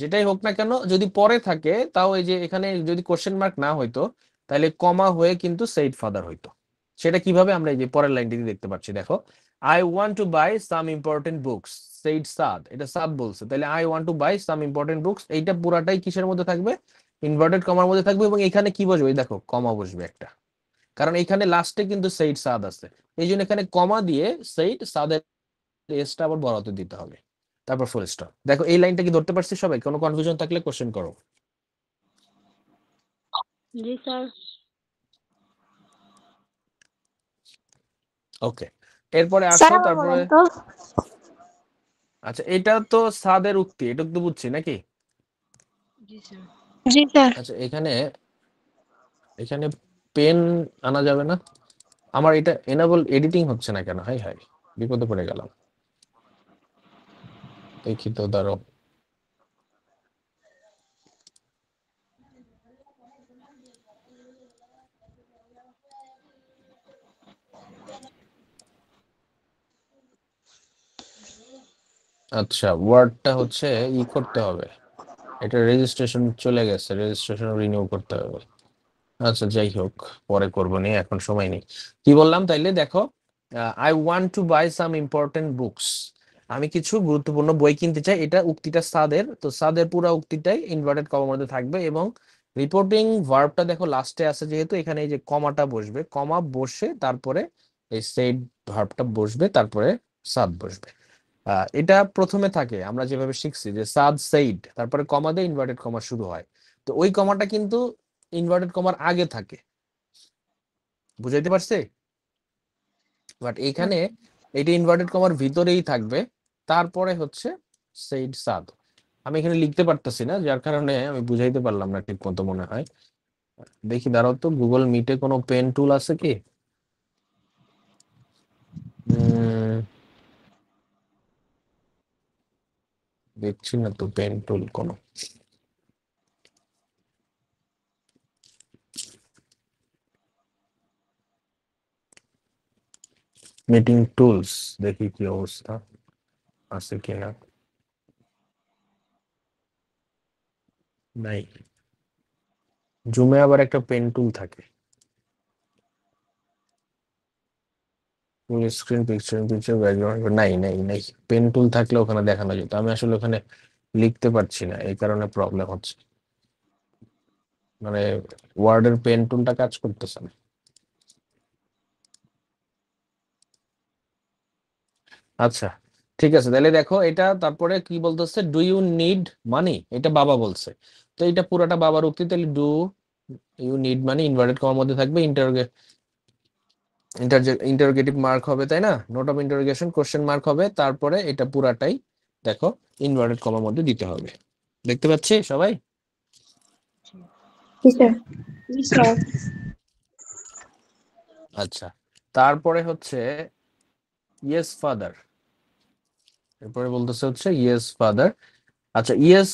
যেটাই হোক না কেন, যদি পরে থাকে তাও এই যে এখানে যদি কোশ্চেন মার্ক না হইতো, তাহলে কমা হয়ে কিন্তু সেইড ফাদার হইতো। সেটা কিভাবে আমরা এই যে পরের লাইনটিতে দেখতে পাচ্ছি, দেখো, I want to buy some important books, said Saad, এটা সাদ বলছে, তাহলে I want to buy some important books, এইটা পুরাটাই কিসের মধ্যে থাকবে? ইনভার্টেড কমার মধ্যে থাকবে, এবং এখানে কি বসবে, এই দেখো কমা বসবে একটা, কারণ এখানে লাস্টে কিন্তু সেইড সাদ আছে, এই জন্য এখানে কমা দিয়ে সেইড সাদের এসটা আবার বড় হাতে দিতে হবে, তারপর ফুল স্টপ। দেখো এই লাইনটা কি ধরতে পারছি সবাই? কোনো কনফিউশন থাকলে কোশ্চেন করো। জি স্যার ওকে, এরপরে স্যার আসো, আবার তারপরে বলেন তো আচ্ছা, এটা তো সাদের উক্তি, এটা তো বুঝছি নাকি? Ji, sir. জি স্যার। আচ্ছা, এখানে এখানে পেন আনা যাবে না? আমার এটা এনেবল এডিটিং হচ্ছে না কেন? হাই হাই, বিপদে পড়ে গেলাম। দেখি তো, দাঁড়াও। আচ্ছা, ওয়ার্ডটা হচ্ছে করতে হবে। এটা রেজিস্ট্রেশন চলে গেছে, রেজিস্ট্রেশন রিনিউ করতে হবে। আচ্ছা, যাই হোক, পরে করবো, নিয়ে এখন সময় নেই। কি বললাম তাইলে? দেখো, I want to buy some important books. আমি কিছু গুরুত্বপূর্ণ বই কিনতে চাই। এটা উক্তিটা সাদের, তো সাদের পুরো উক্তিটাই ইনভার্টেড কমার মধ্যে থাকবে, এবং রিপোর্টিং ভার্বটা দেখো লাস্টে আছে, যেহেতু এখানে এই যে কমাটা বসবে, কমা বসে তারপরে এই সেইড ভার্বটা বসবে, তারপরে সাদ বসবে। এটা প্রথমে থাকে, আমরা যেভাবে শিখছি যে সাদ সেইড, তারপরে কমা দিয়ে ইনভার্টেড কমা শুরু হয়। তো ওই কমাটা কিন্তু ইনভার্টেড কমার আগে থাকে, বুঝাইতে পারছি? বাট এইখানে এটা ইনভার্টেড কমার ভিতরেই থাকবে, তারপরে হচ্ছে সেইড সাদ। আমি এখানে লিখতে পারতেছি না, যার কারণে আমি বুঝাইতে পারলাম না ঠিক মতো মনে হয়। দেখি, দাঁড়াও তো, গুগল মিটে কোনো পেন টুল আছে কি? দেখছি না তো পেন টুল কোনো। মিটিং টুলস, দেখি কি অবস্থা, আছে কিনা। নাই। জুমে আবার একটা পেন টুল থাকে, full screen, picture picture background, নাই নাই নাই। পেন টুল থাকলে ওখানে দেখানো যেত, আমি আসলে ওখানে লিখতে পারছি না, এই কারণে প্রবলেম হচ্ছে। মানে ওয়ার্ডের পেন টুলটা কাজ করতেছে না। আচ্ছা, ঠিক আছে, তাহলে দেখো এটা, তারপরে কি বলতেছে, ডু ইউ নিড মানি, এটা বাবা বলছে। তো এটা পুরাটা বাবার উক্তি, তাহলে do you need money inverted কমার মধ্যে থাকবে, ইন্টারোগেটিভ মার্ক হবে, তাই না? Note of interrogation question mark হবে, তারপরে এটা পুরাটাই দেখো ইনভার্টেড কমার মধ্যে দিতে হবে। দেখতে পাচ্ছি সবাই? জি স্যার। জি স্যার। আচ্ছা, তারপরে হচ্ছে ইয়েস ফাদার, এরপরে বলতেছে হচ্ছে ইয়েস ফাদার। আচ্ছা, ইয়েস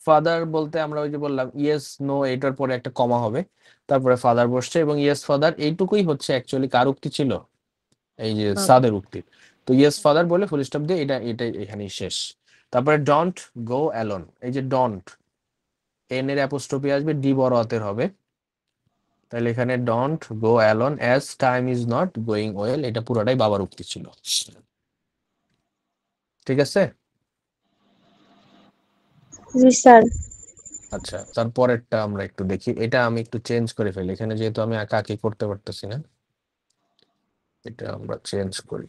ফাদার বলতে আমরা ওই যে বললাম ইয়েস নো, এটার পরে একটা কমা হবে, তারপরে ফাদার বসছে, এবং ইয়েস ফাদার এইটুকুই হচ্ছে অ্যাকচুয়ালি কার উক্তি ছিল, এই যে বাবা। সাদের উক্তি। তো ইয়েস ফাদার বলে ফুল স্টপ দিয়ে এটা এখানেই শেষ। তারপরে ডোন্ট গো অ্যালোন, এই যে ডোন্ট, এন এর অ্যাপোস্ট্রফি আসবে, ডি বড় হাতের হবে, তাহলে এখানে don't go alone as time is not going well, এটা পুরোটাই বাবার উক্তি ছিল। ঠিক আছে? জি স্যার। আচ্ছা, তারপরেরটা আমরা একটু দেখি, এটা আমি একটু চেঞ্জ করে ফেলি, এখানে যেহেতু আমি একা একি করতে পারতেছি না, এটা আমরা চেঞ্জ করি।